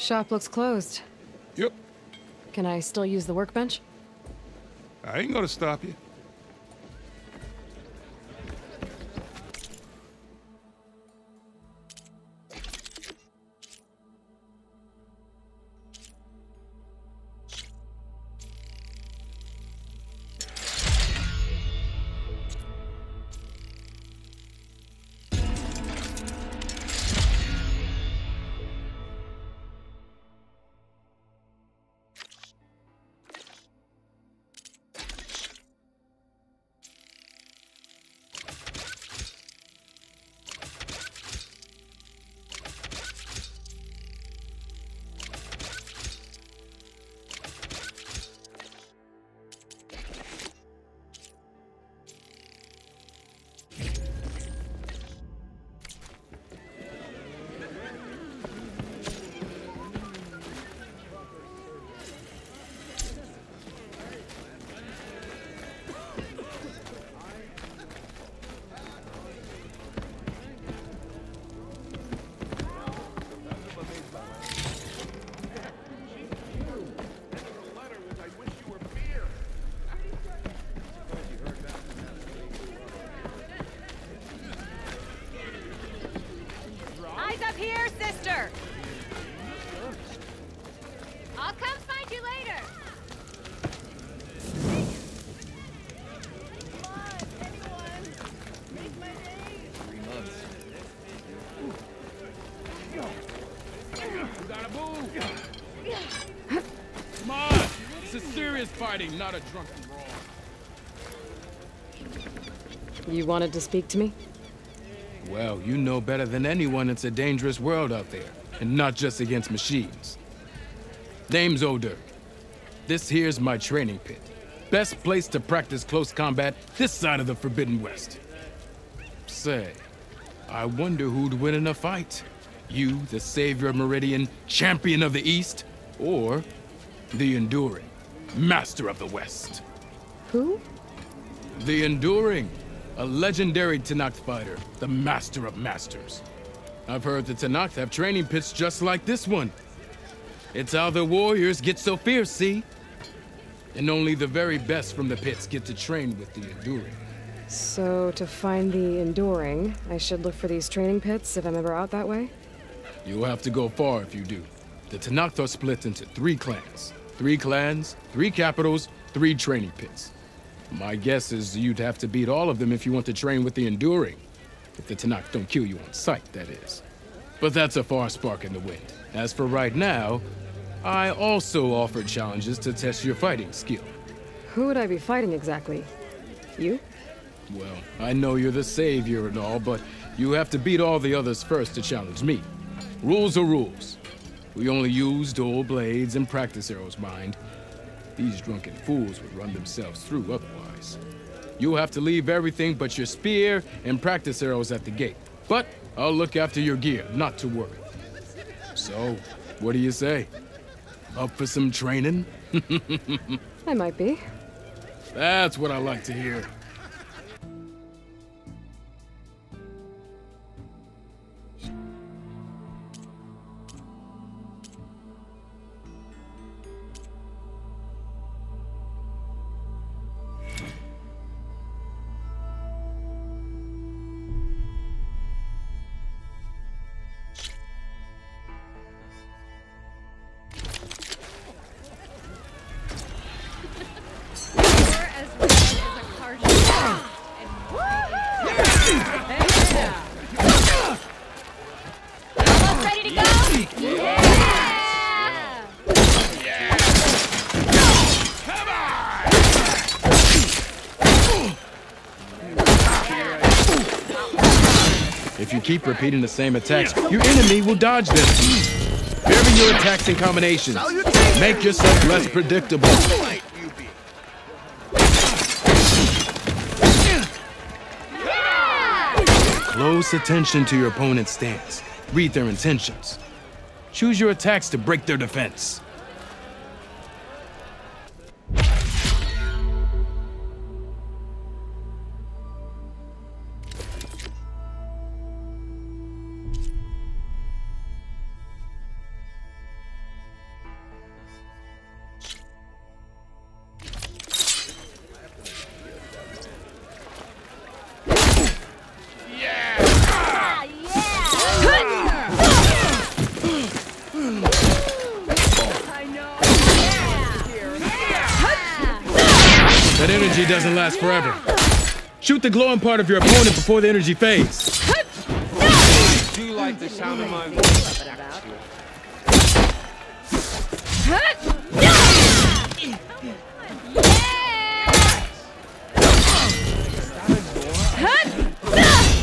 Shop looks closed. Yep. Can I still use the workbench? I ain't gonna stop you. Fighting, not a drunken brawl. You wanted to speak to me? Well, you know better than anyone it's a dangerous world out there, and not just against machines. Name's O'Dirk. This here's my training pit. Best place to practice close combat this side of the Forbidden West. Say, I wonder who'd win in a fight. You, the savior of Meridian, champion of the East, or the Enduring, master of the West. Who? The Enduring, a legendary Tenakth fighter, the master of masters. I've heard the Tenakth have training pits just like this one. It's how the warriors get so fierce, see? And only the very best from the pits get to train with the Enduring. So, to find the Enduring, I should look for these training pits if I'm ever out that way? You'll have to go far if you do. The Tenakth are split into 3 clans. 3 clans, 3 capitals, 3 training pits. My guess is you'd have to beat all of them if you want to train with the Enduring. If the Tenakth don't kill you on sight, that is. But that's a far spark in the wind. As for right now, I also offer challenges to test your fighting skill. Who would I be fighting exactly? You? Well, I know you're the savior and all, but you have to beat all the others first to challenge me. Rules are rules. We only use dual blades and practice arrows, mind. These drunken fools would run themselves through otherwise. You'll have to leave everything but your spear and practice arrows at the gate. But I'll look after your gear, not to worry. So, what do you say? Up for some training? I might be. That's what I like to hear. If you keep repeating the same attacks, your enemy will dodge them. Vary your attacks and combinations. Make yourself less predictable. Close attention to your opponent's stance. Read their intentions. Choose your attacks to break their defense. That energy doesn't last forever. Shoot the glowing part of your opponent before the energy fades. I do like the sound of my voice.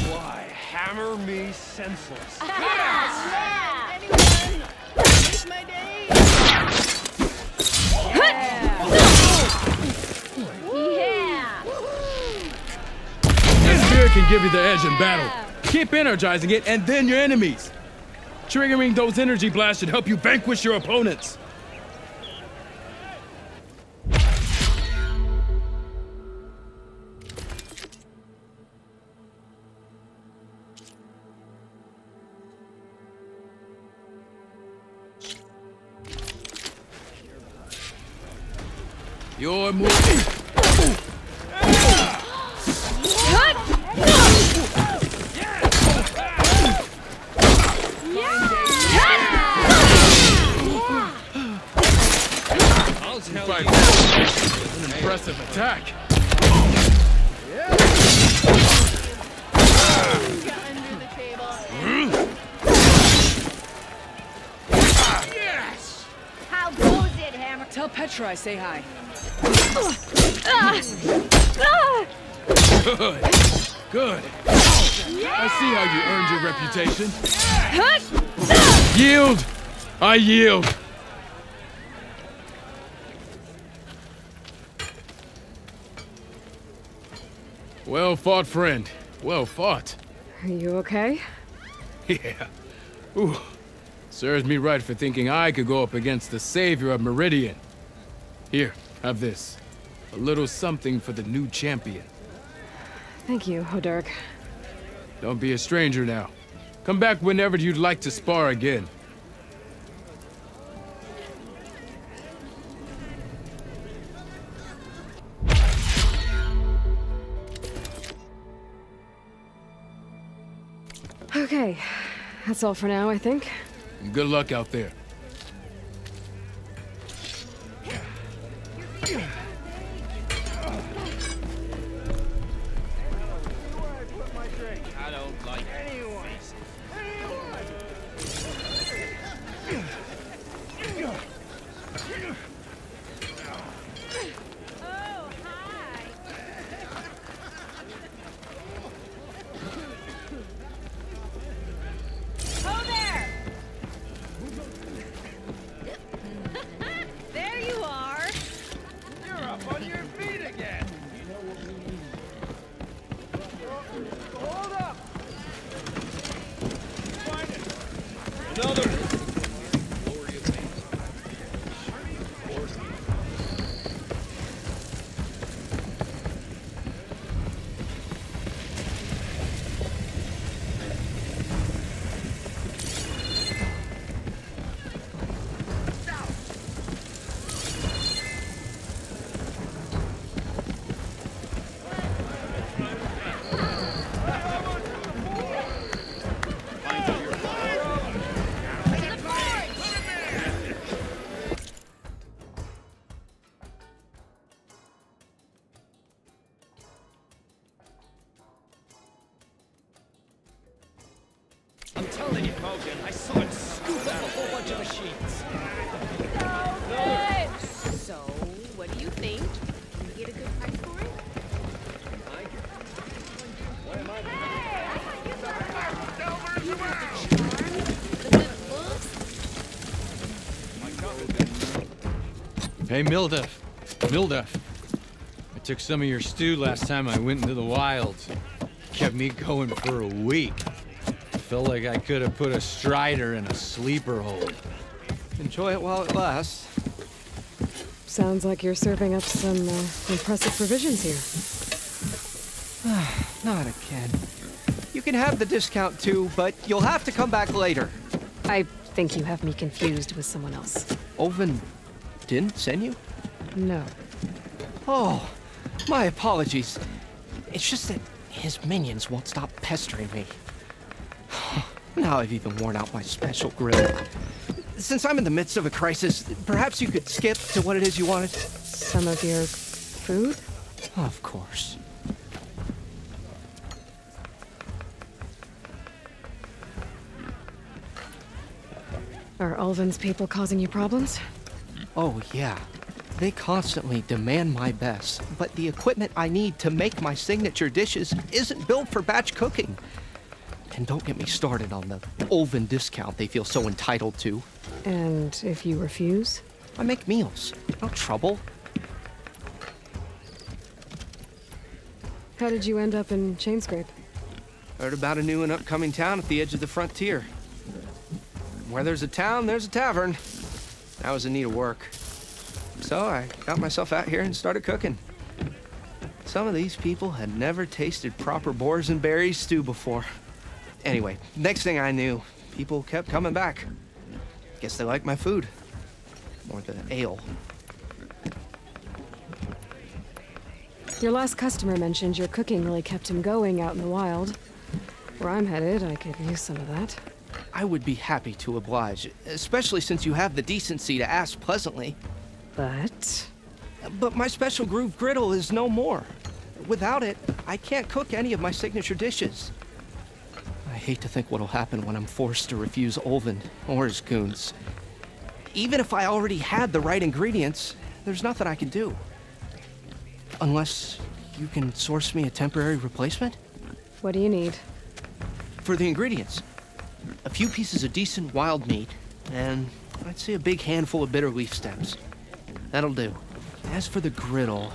Why, hammer me senseless. Anyone? Make my day. This spear can give you the edge in battle. Keep energizing it, and then your enemies. Triggering those energy blasts should help you vanquish your opponents. You're moving. An impressive attack. Under the table. Yes! How goes it, Hammer? Tell Petra I say hi. Good. Good. I see how you earned your reputation. Yield! I yield. Well fought, friend. Well fought. Are you okay? Yeah. Ooh. Serves me right for thinking I could go up against the savior of Meridian. Here, have this. A little something for the new champion. Thank you, Hodurk. Don't be a stranger now. Come back whenever you'd like to spar again. Okay, that's all for now, I think. Good luck out there. I don't like anyone. Oh, hi. Oh, there! There you are! You're up on your feet again. Hold up! Find it. Another. I'm telling you, Mogan, I saw it scoop out a whole bunch of machines. So, what do you think? Can you get a good price for it? Hey, Mildef. Mildef. I took some of your stew last time I went into the wilds. Kept me going for a week. Felt like I could have put a strider in a sleeper hold. Enjoy it while it lasts. Sounds like you're serving up some impressive provisions here. Not again. You can have the discount too, but you'll have to come back later. I think you have me confused with someone else. Oven didn't send you? No. Oh, my apologies. It's just that his minions won't stop pestering me. Now I've even worn out my special grill. Since I'm in the midst of a crisis, perhaps you could skip to what it is you wanted? Some of your food? Of course. Are Ulvin's people causing you problems? Oh, yeah. They constantly demand my best, but the equipment I need to make my signature dishes isn't built for batch cooking. And don't get me started on the Ulvin discount they feel so entitled to. And if you refuse? I make meals. No trouble. How did you end up in Chainscrape? Heard about a new and upcoming town at the edge of the frontier. Where there's a town, there's a tavern. I was in need of work. So I got myself out here and started cooking. Some of these people had never tasted proper boars and berries stew before. Anyway, next thing I knew, people kept coming back. Guess they liked my food. Or the ale. Your last customer mentioned your cooking really kept him going out in the wild. Where I'm headed, I could use some of that. I would be happy to oblige, especially since you have the decency to ask pleasantly. But But my special groove griddle is no more. Without it, I can't cook any of my signature dishes. I hate to think what'll happen when I'm forced to refuse Ulvin or his goons. Even if I already had the right ingredients, there's nothing I can do. Unless you can source me a temporary replacement? what do you need? For the ingredients, a few pieces of decent wild meat, and I'd say a big handful of bitter leaf stems. That'll do. As for the griddle,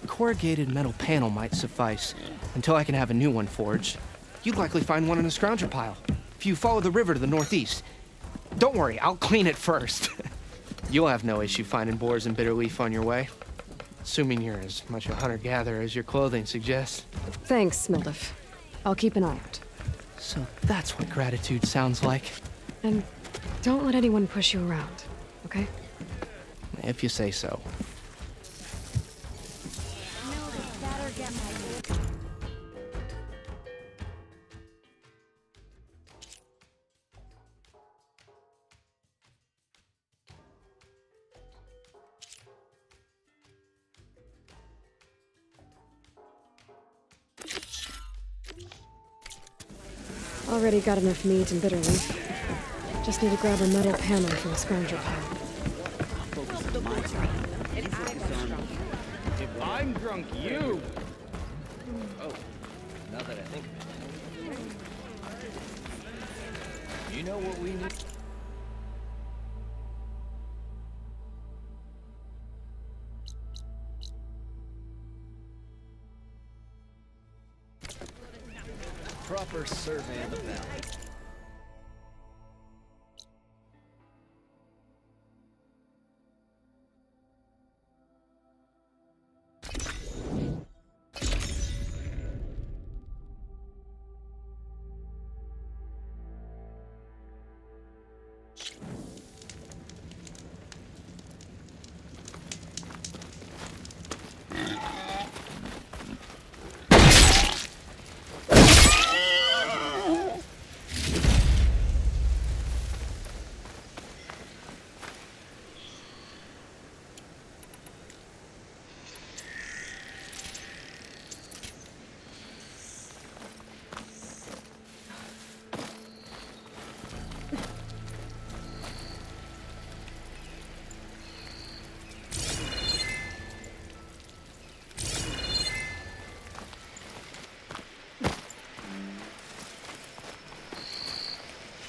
a corrugated metal panel might suffice until I can have a new one forged. You'd likely find one in a scrounger pile if you follow the river to the northeast. Don't worry, I'll clean it first. You'll have no issue finding boars and bitter leaf on your way. Assuming you're as much a hunter-gatherer as your clothing suggests. Thanks, Mildef. I'll keep an eye out. So that's what gratitude sounds like. And don't let anyone push you around, okay? If you say so. Already got enough meat and bitter leaf. Just need to grab a metal panel from the scrounger pile. If I'm drunk, you. Oh, now that I think of it. You know what we need? Proper survey of the valley.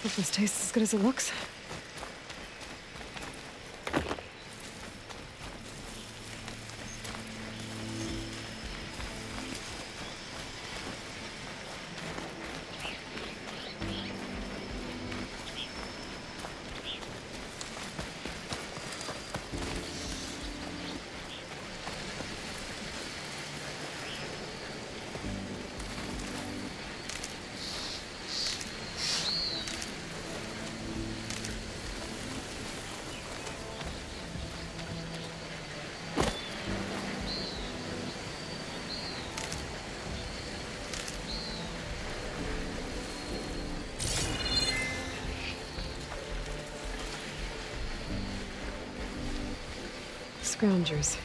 Hope this tastes as good as it looks. Scroungers.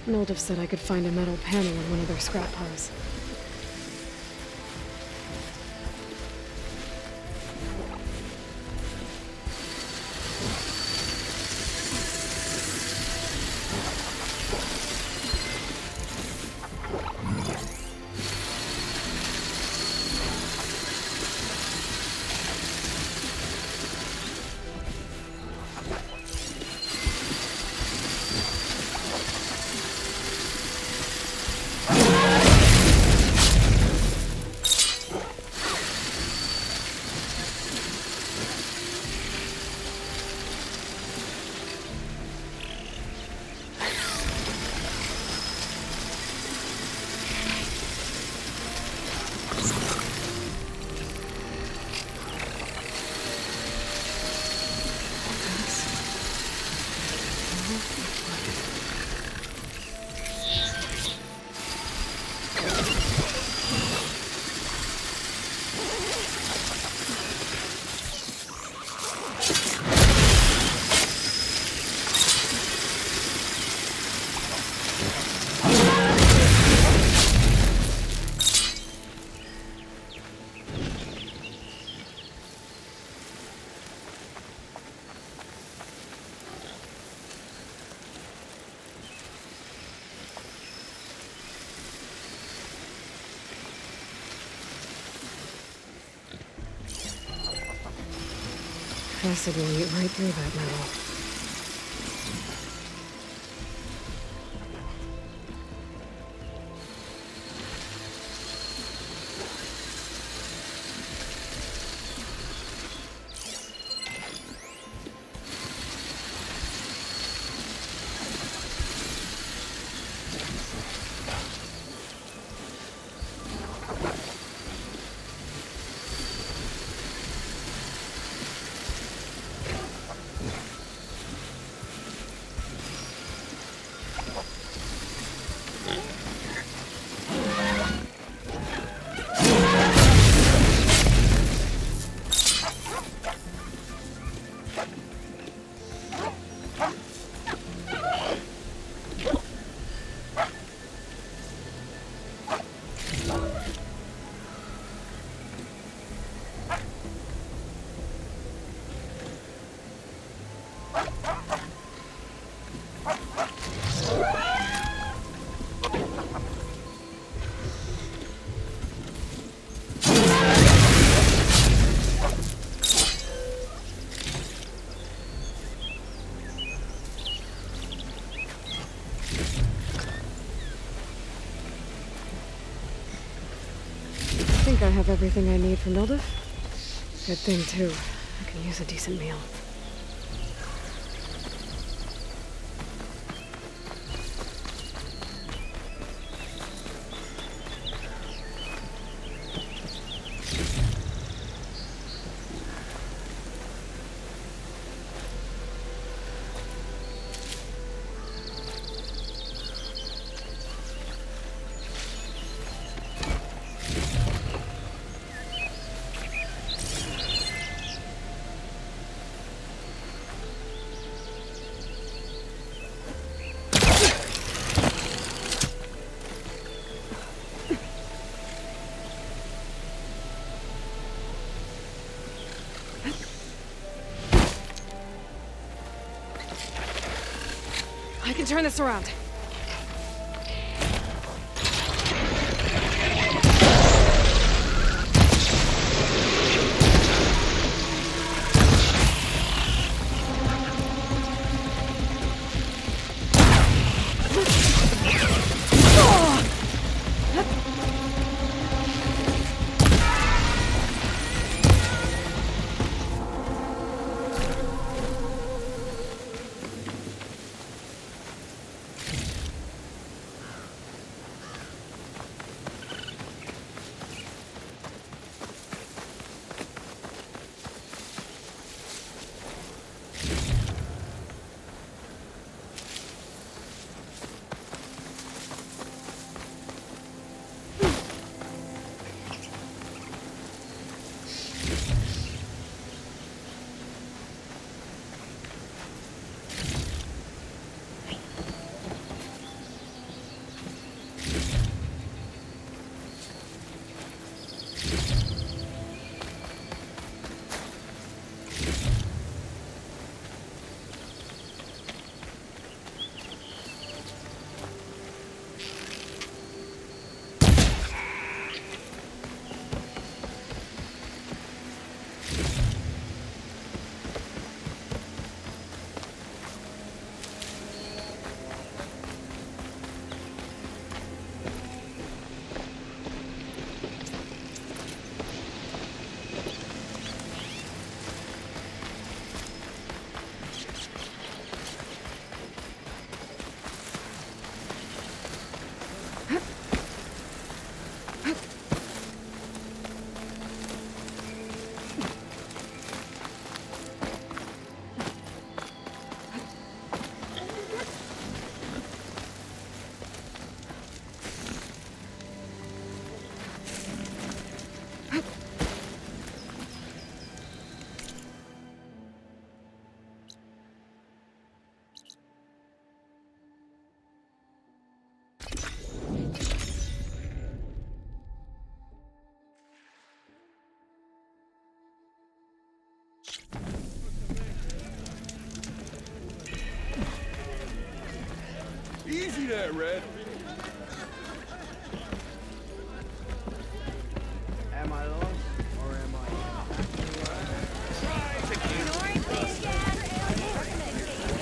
Noldov said I could find a metal panel in one of their scrap piles. Acid will eat right through that metal. I think I have everything I need from Ildov. Good thing, too. I can use a decent meal. I can turn this around. Easy there, Red. Am I lost or am I?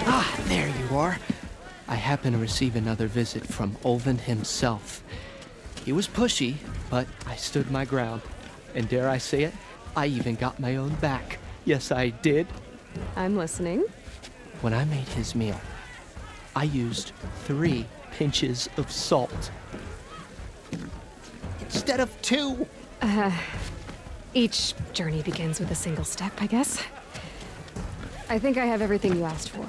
Ah, there you are. I happen to receive another visit from Olvin himself. He was pushy, but I stood my ground. And dare I say it, I even got my own back. Yes, I did. I'm listening. When I made his meal, I used 3 pinches of salt. Instead of 2. Each journey begins with a single step, I guess. I think I have everything you asked for.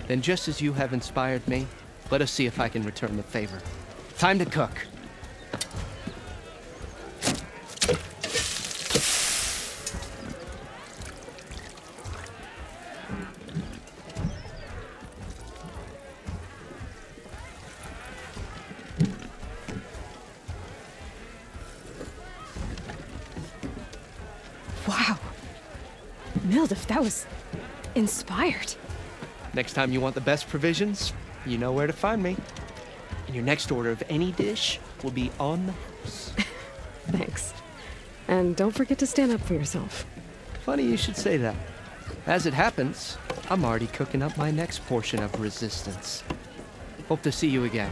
Then just as you have inspired me, let us see if I can return the favor. Time to cook. Wow. Mildef, that was inspired. Next time you want the best provisions, you know where to find me. And your next order of any dish will be on the house. Thanks. And don't forget to stand up for yourself. Funny you should say that. As it happens, I'm already cooking up my next portion of resistance. Hope to see you again.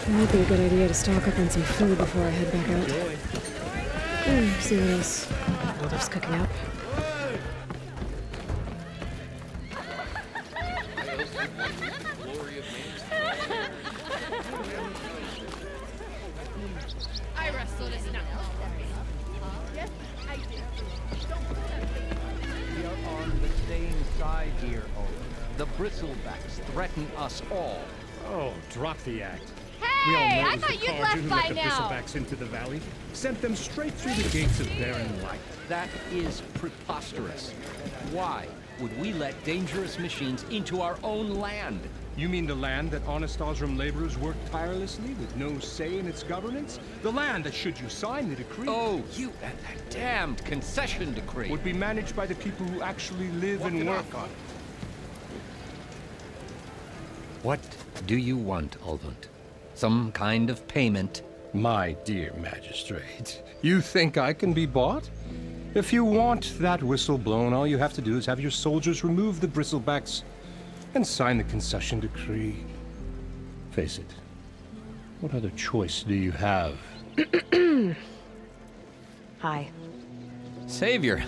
It might be a good idea to stock up on some food before I head back out. See what else Mildef's cooking up. I wrestled his knuckles. Yes, I did. We are on the same side here, Aloy. The bristlebacks threaten us all. Oh, drop the act. Hey, I thought you'd Carja left who by let the now. Bristlebacks into the valley, sent them straight through the gates of barren light. That is preposterous. Why would we let dangerous machines into our own land? You mean the land that honest Osram laborers work tirelessly with no say in its governance? The land that, should you sign the decree, Oh, you and that damned concession decree. would be managed by the people who actually live and work on it. What do you want, Olvin? Some kind of payment? My dear magistrate, you think I can be bought? If you want that whistle blown, all you have to do is have your soldiers remove the bristlebacks and sign the concession decree. Face it, what other choice do you have? Hi. Savior,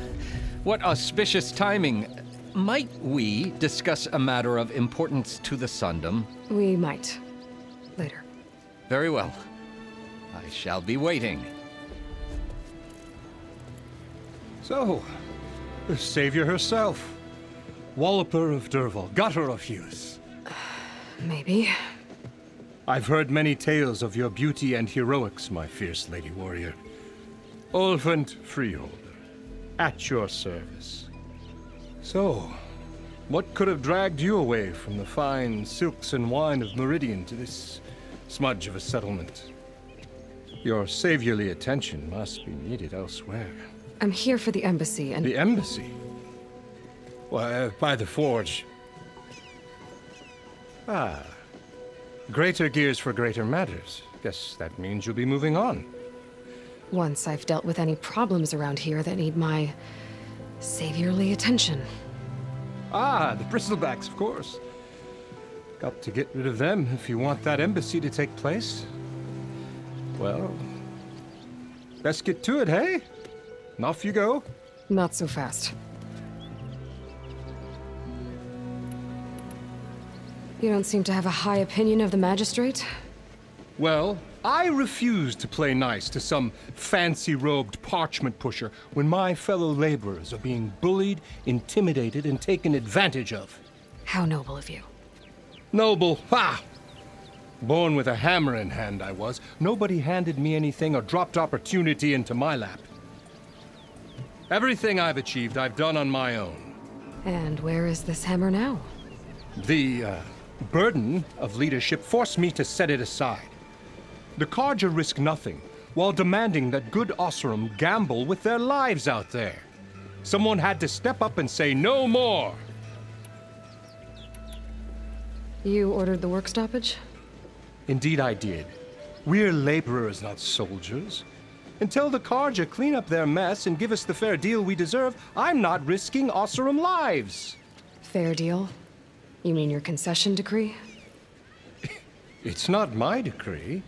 what auspicious timing. Might we discuss a matter of importance to the Sundom? We might. Later. Very well. I shall be waiting. So, the savior herself. Walloper of Derval, gutter of Hughes. Maybe. I've heard many tales of your beauty and heroics, my fierce lady warrior. Olvent Freeholder, at your service. So, what could have dragged you away from the fine silks and wine of Meridian to this smudge of a settlement? Your saviorly attention must be needed elsewhere. I'm here for the embassy and... The embassy? Why, by the forge. Ah. Greater gears for greater matters. Guess that means you'll be moving on. Once I've dealt with any problems around here that need my saviorly attention. Ah, the bristlebacks, of course. Got to get rid of them if you want that embassy to take place. Well, best get to it, hey? And off you go. Not so fast. You don't seem to have a high opinion of the magistrate? Well, I refuse to play nice to some fancy-robed parchment pusher when my fellow laborers are being bullied, intimidated, and taken advantage of. How noble of you. Noble, ha! Born with a hammer in hand, I was. Nobody handed me anything or dropped opportunity into my lap. Everything I've achieved, I've done on my own. And where is this hammer now? The burden of leadership forced me to set it aside. The Carja risk nothing, while demanding that good Oseram gamble with their lives out there. Someone had to step up and say no more. You ordered the work stoppage? Indeed I did. We're laborers, not soldiers. Until the Carja clean up their mess and give us the fair deal we deserve, I'm not risking Oseram lives. Fair deal? You mean your concession decree? It's not my decree.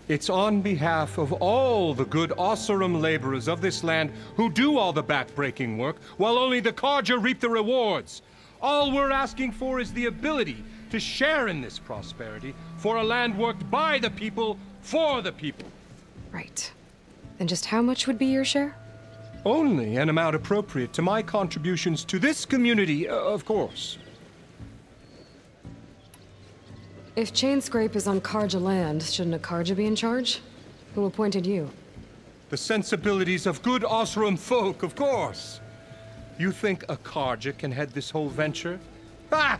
It's on behalf of all the good Oseram laborers of this land who do all the back-breaking work, while only the Carja reap the rewards. All we're asking for is the ability to share in this prosperity for a land worked by the people, for the people. Right. Then just how much would be your share? Only an amount appropriate to my contributions to this community, of course. If Chainscrape is on Carja land, shouldn't a Carja be in charge? Who appointed you? The sensibilities of good Oseram folk, of course. You think a Carja can head this whole venture? Ah!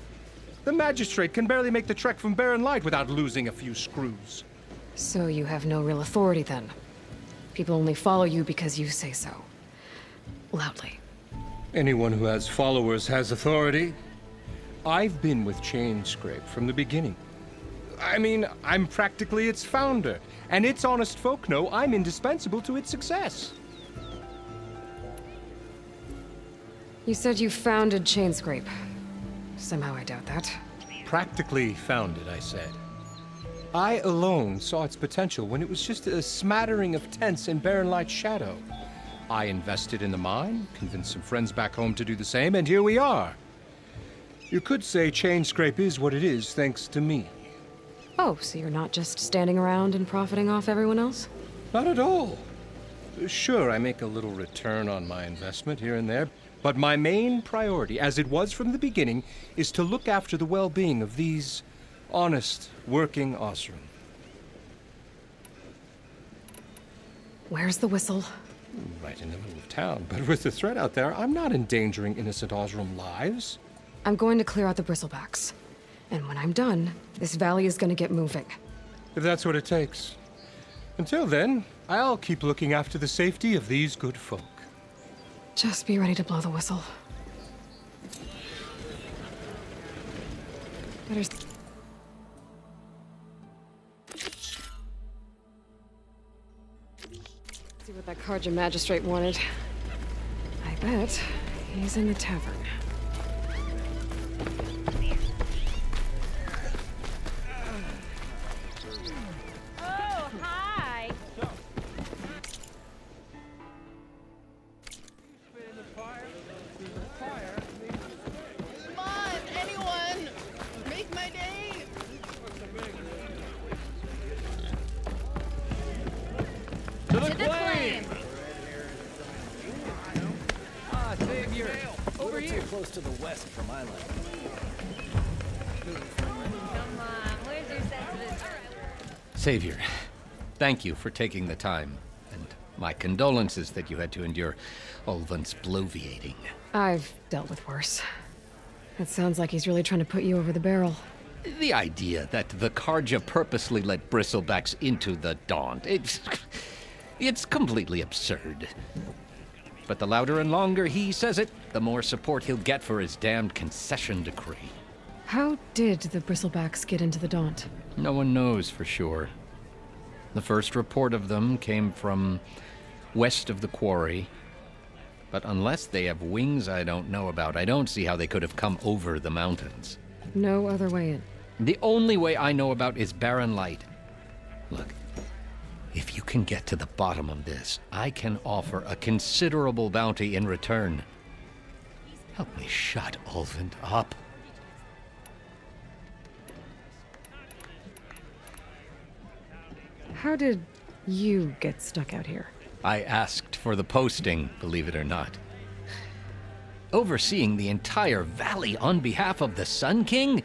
The magistrate can barely make the trek from Barren Light without losing a few screws. So you have no real authority then? People only follow you because you say so. Loudly. Anyone who has followers has authority. I've been with Chainscrape from the beginning. I mean, I'm practically its founder, and its honest folk know I'm indispensable to its success. You said you founded Chainscrape. Somehow I doubt that. Practically founded, I said. I alone saw its potential when it was just a smattering of tents in Barren Light's shadow. I invested in the mine, convinced some friends back home to do the same, and here we are. You could say Chainscrape is what it is thanks to me. Oh, so you're not just standing around and profiting off everyone else? Not at all. Sure, I make a little return on my investment here and there, but my main priority, as it was from the beginning, is to look after the well-being of these honest, working Oseram. Where's the whistle? Right in the middle of town, but with the threat out there, I'm not endangering innocent Oseram lives. I'm going to clear out the bristlebacks. And when I'm done, this valley is going to get moving. If that's what it takes. Until then, I'll keep looking after the safety of these good folk. Just be ready to blow the whistle. Better... See what that Carja magistrate wanted. I bet he's in the tavern. Oh, hi. Come on, anyone! Make my day! To the To the flame! flame! Ah, Savior! Over here! Close to the west for my life. Come on, where's your sense of this? Savior, thank you for taking the time, and my condolences that you had to endure Ulvan's bloviating. I've dealt with worse. It sounds like he's really trying to put you over the barrel. The idea that the Carja purposely let bristlebacks into the Daunt, it's completely absurd. But the louder and longer he says it, the more support he'll get for his damned concession decree. How did the bristlebacks get into the Daunt? No one knows for sure. The first report of them came from west of the quarry. But unless they have wings I don't know about, I don't see how they could have come over the mountains. No other way in. The only way I know about is Barren Light. Look, if you can get to the bottom of this, I can offer a considerable bounty in return. Help me shut Ulvan up. How did you get stuck out here? I asked for the posting, believe it or not. Overseeing the entire valley on behalf of the Sun King?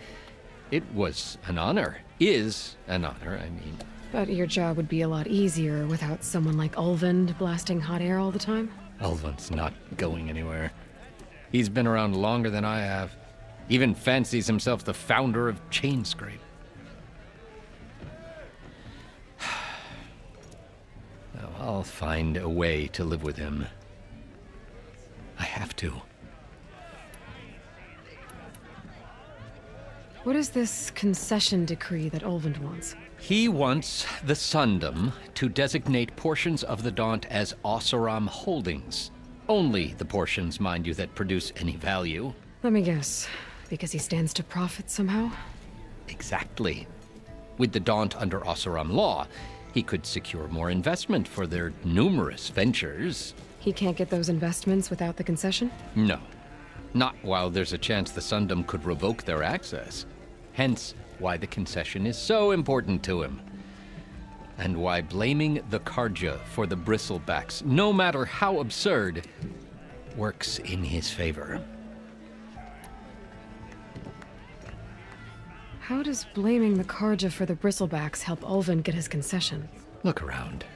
It was an honor. Is an honor, I mean. But your job would be a lot easier without someone like Ulvan blasting hot air all the time? Ulvan's not going anywhere. He's been around longer than I have. Even fancies himself the founder of Chainscrape. Now, I'll find a way to live with him. I have to. What is this concession decree that Olvend wants? He wants the Sundom to designate portions of the Daunt as Oseram holdings. Only the portions, mind you, that produce any value. Let me guess. Because he stands to profit somehow? Exactly. With the Daunt under Oseram law, he could secure more investment for their numerous ventures. He can't get those investments without the concession? No. Not while there's a chance the Sundom could revoke their access. Hence, why the concession is so important to him. And why blaming the Carja for the bristlebacks, no matter how absurd, works in his favor. How does blaming the Carja for the bristlebacks help Olvend get his concession? Look around.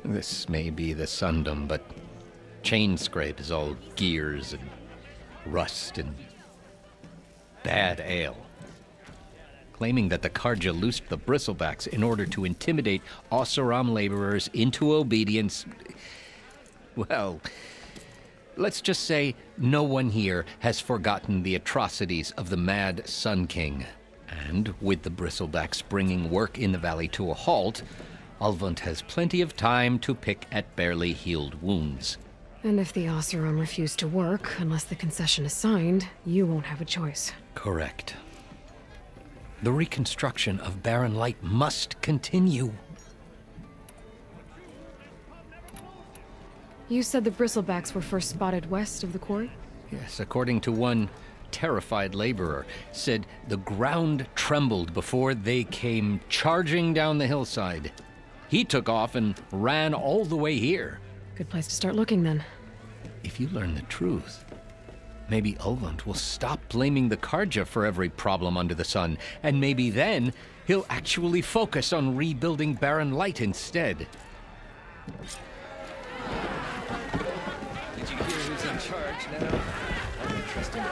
This may be the Sundom, but Chainscrape is all gears and rust and bad ale. Claiming that the Carja loosed the bristlebacks in order to intimidate Oseram laborers into obedience. Well, let's just say no one here has forgotten the atrocities of the Mad Sun King. And with the bristlebacks bringing work in the valley to a halt, Olvend has plenty of time to pick at barely healed wounds. And if the Oseram refuse to work, unless the concession is signed, you won't have a choice. Correct. The reconstruction of Barren Light must continue. You said the bristlebacks were first spotted west of the quarry? Yes, according to one terrified laborer, said the ground trembled before they came charging down the hillside. He took off and ran all the way here. Good place to start looking, then. If you learn the truth, maybe Olvend will stop blaming the Carja for every problem under the sun, and maybe then he'll actually focus on rebuilding Barren Light instead. Did you hear who's in charge now? I don't trust him.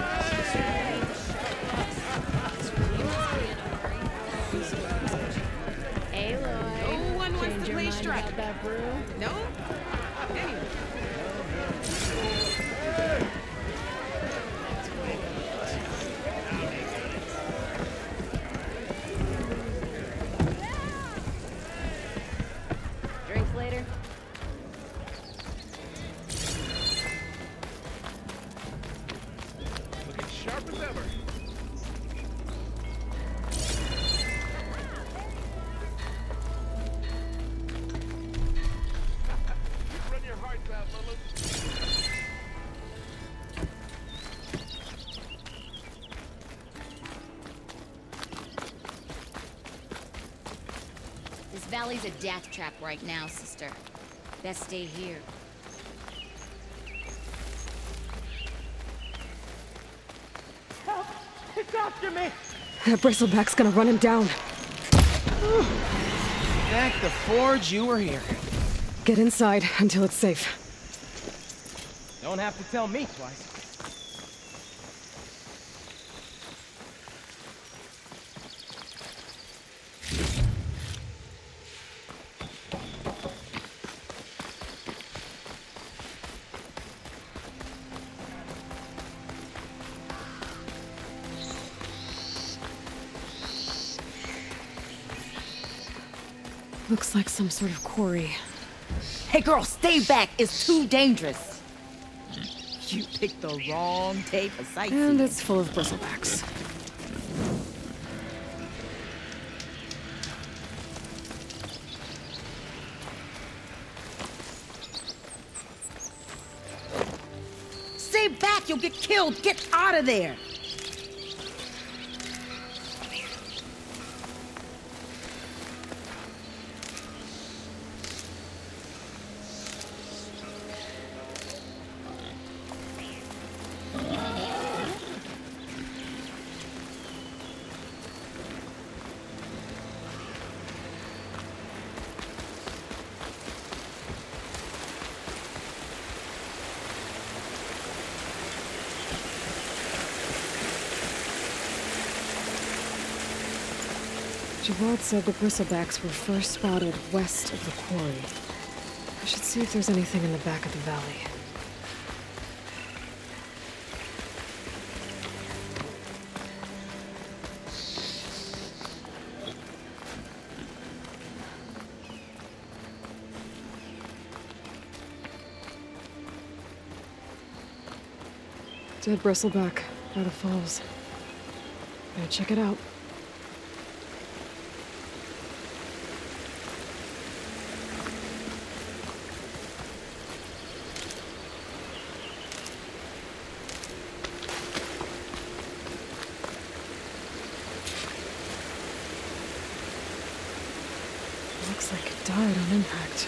Aloy. No one wants to play strike. That brew? No? Anyway. Drinks later? Looking sharp as ever. Run your hearts out, Lulu. This valley's a death trap right now, sister. Best stay here. Help! It's after me! That bristleback's gonna run him down. Thank the forge you were here. Get inside until it's safe. Don't have to tell me twice. Looks like some sort of quarry. Hey girl, stay back. It's too dangerous. You picked the wrong day for sightseeing. And it's full of bristlebacks. Stay back, you'll get killed. Get out of there. Javad said the bristlebacks were first spotted west of the quarry. I should see if there's anything in the back of the valley. Dead bristleback by the falls. Gotta check it out. Looks like it died on impact.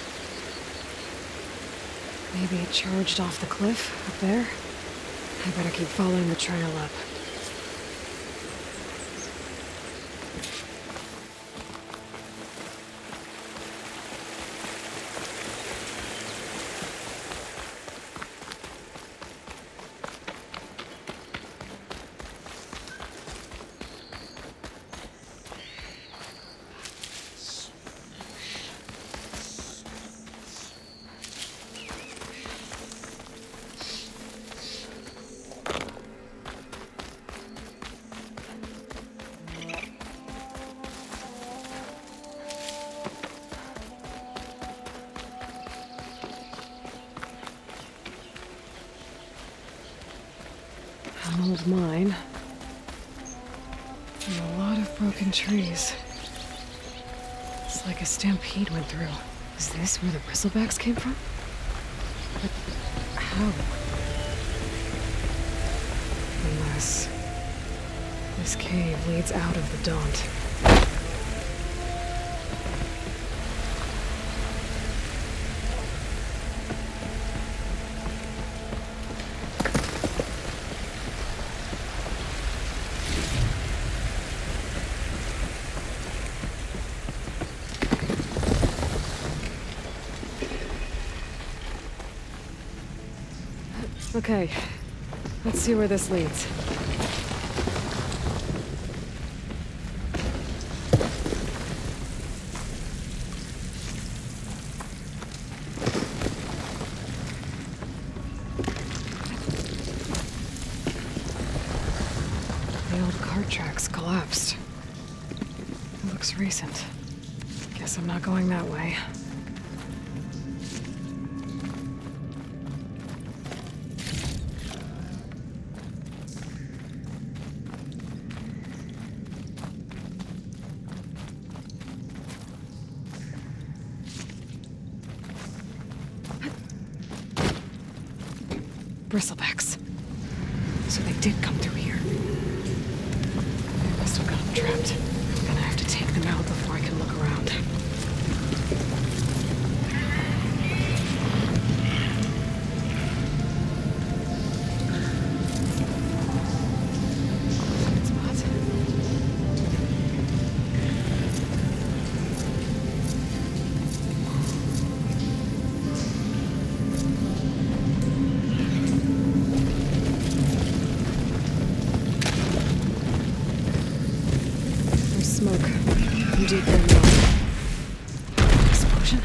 Maybe it charged off the cliff up there. I better keep following the trail up. An old mine. And a lot of broken trees. It's like a stampede went through. Is this where the bristlebacks came from? But how? Unless this cave leads out of the Daunt. Okay, let's see where this leads. The old cart tracks collapsed. It looks recent. Guess I'm not going that way. Bristlebacks. So they did come through here. They must have got them trapped. I'm gonna have to take them out before I can look around. Smoke from deep in the explosion.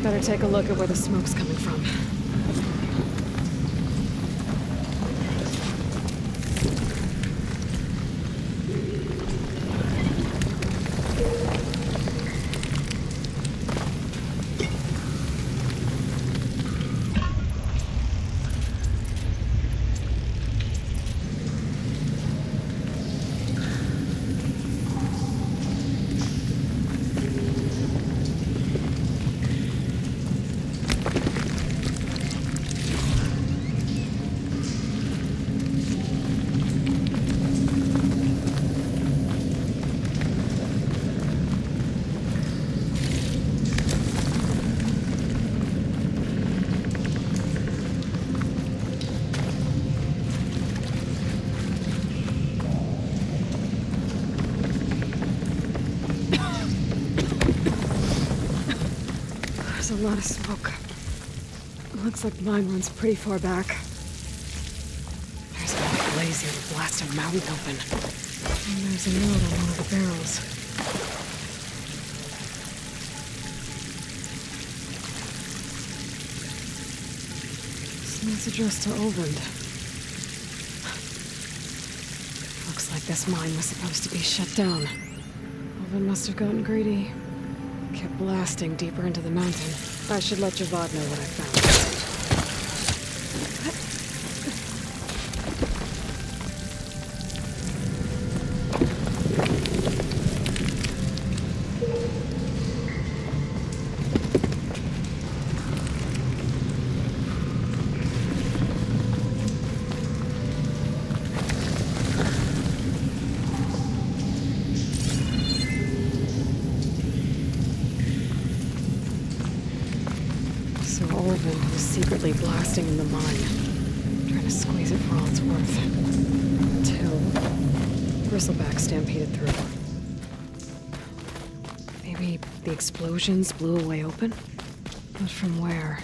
Better take a look at where the smoke's coming from. There's a lot of smoke. Looks like mine runs pretty far back. There's a big blaze here to blast a mountain open. And there's a note on one of the barrels. This note's addressed to Olvend. Looks like this mine was supposed to be shut down. Olvend must have gotten greedy. Kept blasting deeper into the mountain. I should let Javad know what I found. Was secretly blasting in the mine, trying to squeeze it for all it's worth. Until Bristleback stampeded through. Maybe the explosions blew a way open? But from where?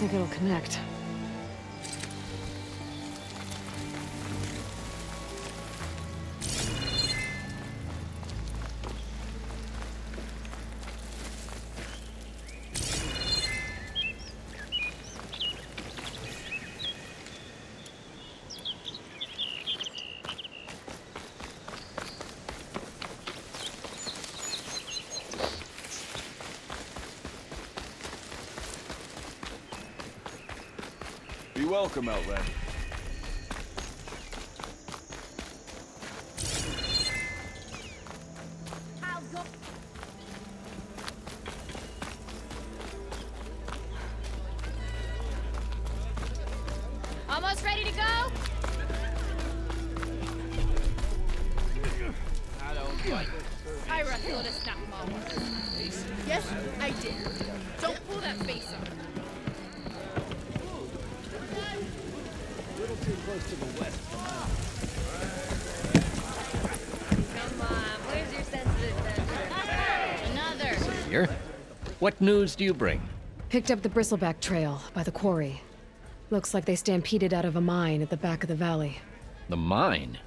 think it'll connect. Be welcome, Outlander. Almost ready to go? I wrestled a snap mom. Yes, I did. Don't pull that face up. A little too close to the west for Come on, where's your sensitive Another. Here. What news do you bring? Picked up the bristleback trail by the quarry. Looks like they stampeded out of a mine at the back of the valley. The mine?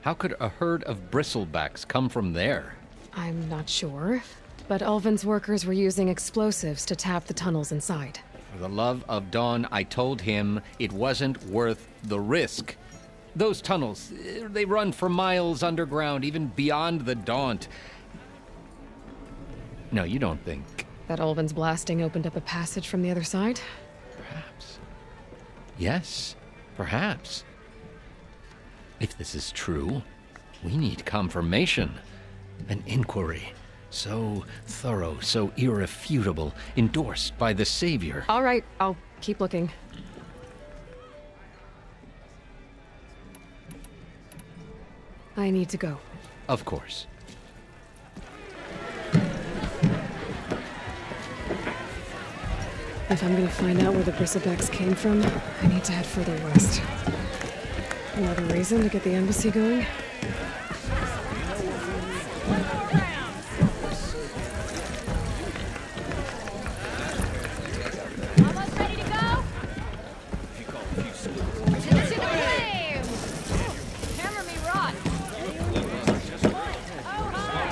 How could a herd of bristlebacks come from there? I'm not sure, but Ulvin's workers were using explosives to tap the tunnels inside. For the love of Dawn, I told him it wasn't worth the risk. Those tunnels, they run for miles underground, even beyond the Daunt. No, you don't think. That Ulvin's blasting opened up a passage from the other side? Perhaps. Yes, perhaps. If this is true, we need confirmation. An inquiry. So thorough, so irrefutable, endorsed by the Savior. All right, I'll keep looking. I need to go. Of course. If I'm gonna find out where the bristlebacks came from, I need to head further west. Another reason to get the embassy going? Almost ready to go? To the flame! Hammer me rod. Oh, hi!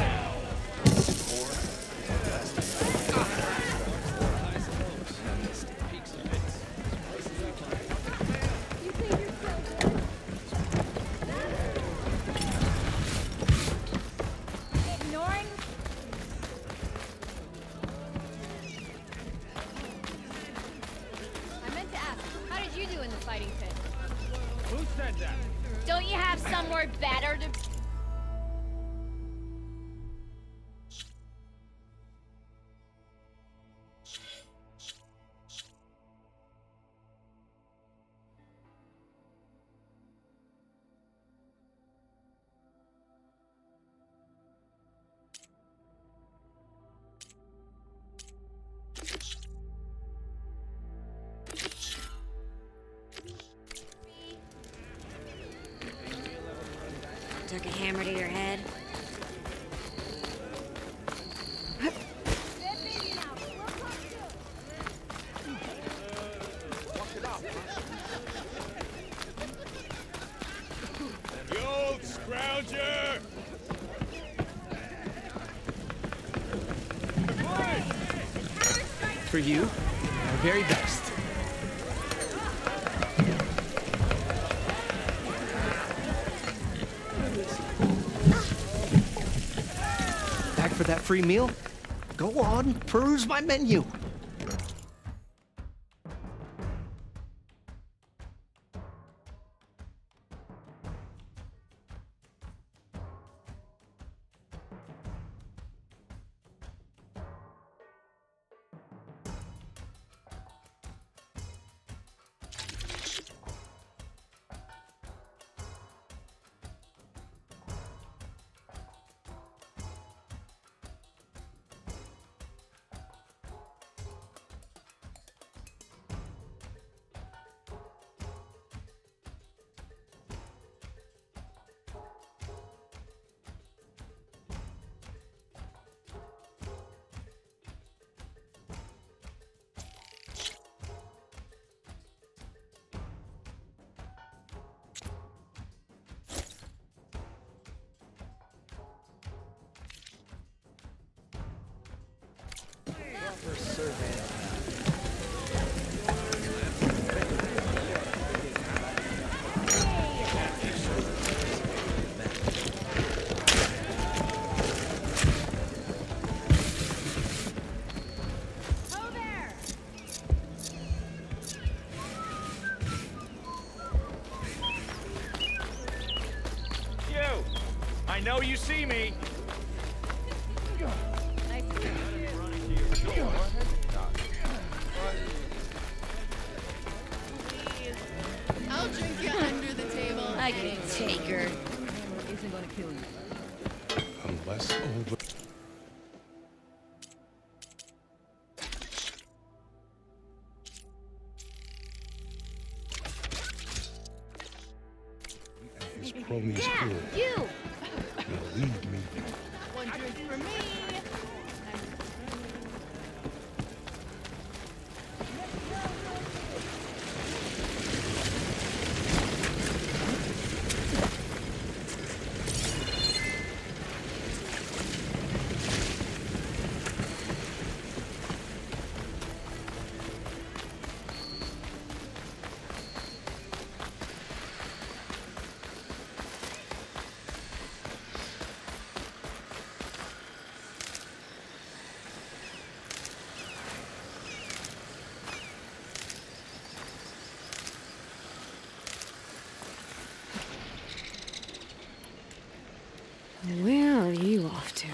Ignoring? I meant to ask, how did you do in the fighting pit? Who said that? Don't you have somewhere better to... Took a hammer to your head. You old scrounger! For you, our very best. Back for that free meal? Go on, peruse my menu. I know you see me. I'll drink you under the table. I can take her. Isn't gonna kill you. Unless over. His cronies Yeah, you! will lead me. One drink for me. Where are you off to?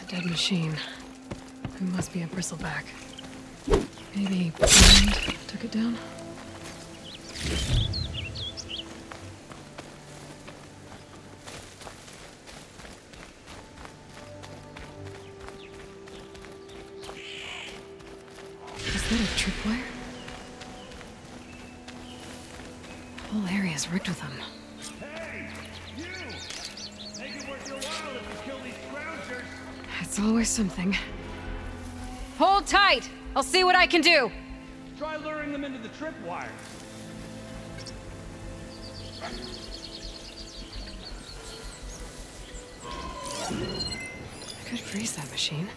Dead machine. It must be a bristleback. Maybe Blind took it down? Is that a tripwire? The whole area is rigged with them. It's always something. Hold tight! I'll see what I can do! Try luring them into the tripwire. I could freeze that machine.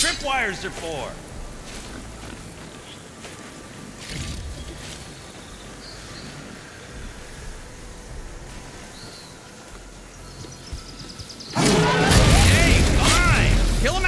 Tripwires are for? Hey, fine! Kill him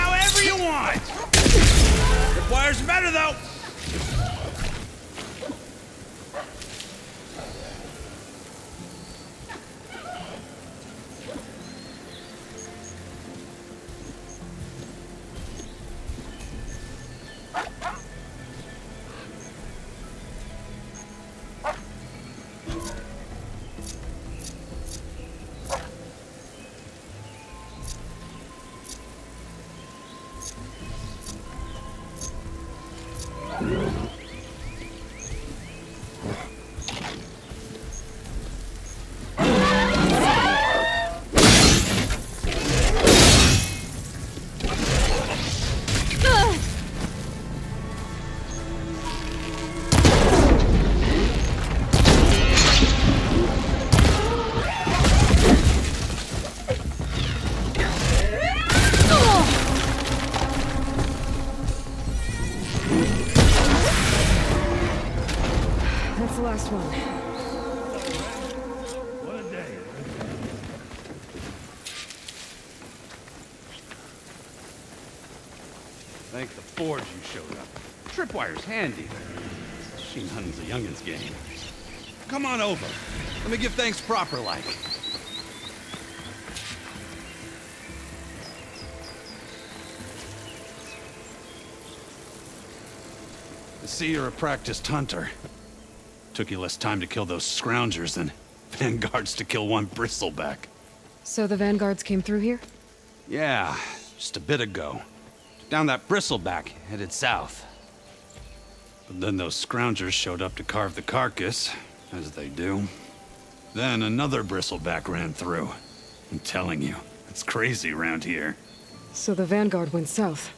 That's the last one. What a day. Thank the Forge you showed up. Tripwire's handy. Machine hunting's a youngin's game. Come on over. Let me give thanks proper like. I see you're a practiced hunter. Took you less time to kill those scroungers than vanguards to kill one bristleback. So the vanguards came through here? Yeah, just a bit ago. Down that bristleback, headed south. But then those scroungers showed up to carve the carcass, as they do. Then another bristleback ran through. I'm telling you, it's crazy around here. So the vanguard went south?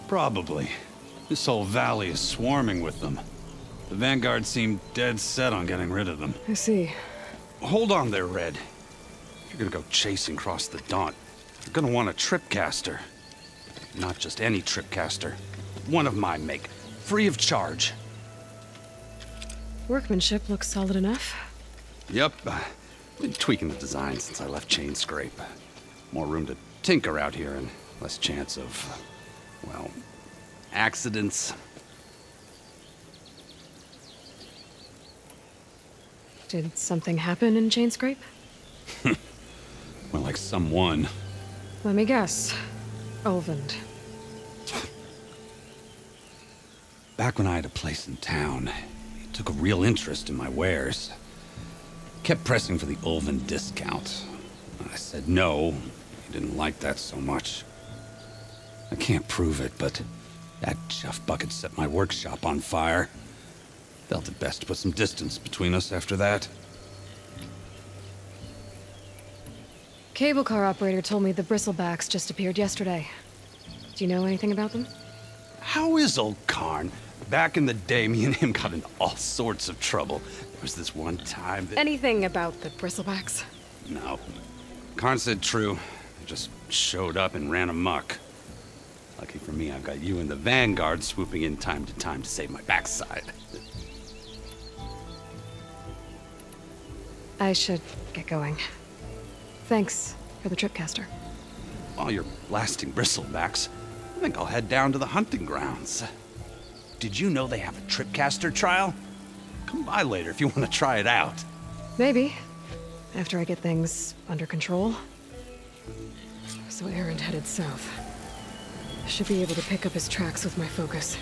Probably. This whole valley is swarming with them. The vanguard seemed dead set on getting rid of them. I see. Hold on there, Red. If you're gonna go chasing across the Daunt, you're gonna want a tripcaster. Not just any tripcaster. One of my make. Free of charge. Workmanship looks solid enough. Yep. Been tweaking the design since I left Chain Scrape. More room to tinker out here and less chance of, well, accidents. Did something happen in Chain Scrape? Well, like someone. Let me guess. Ulvund. Back when I had a place in town, he took a real interest in my wares. Kept pressing for the Ulvund discount. I said no. He didn't like that so much. I can't prove it, but that chuff bucket set my workshop on fire. Felt it best to put some distance between us after that. Cable car operator told me the bristlebacks just appeared yesterday. Do you know anything about them? How is old Karn? Back in the day, me and him got into all sorts of trouble. There was this one time that... Anything about the bristlebacks? No. Karn said true. They just showed up and ran amok. Lucky for me, I've got you and the Vanguard swooping in time to save my backside. I should get going. Thanks for the tripcaster. While you're blasting bristlebacks, I think I'll head down to the hunting grounds. Did you know they have a tripcaster trial? Come by later if you want to try it out. Maybe. After I get things under control. So Aaron headed south. I should be able to pick up his tracks with my focus.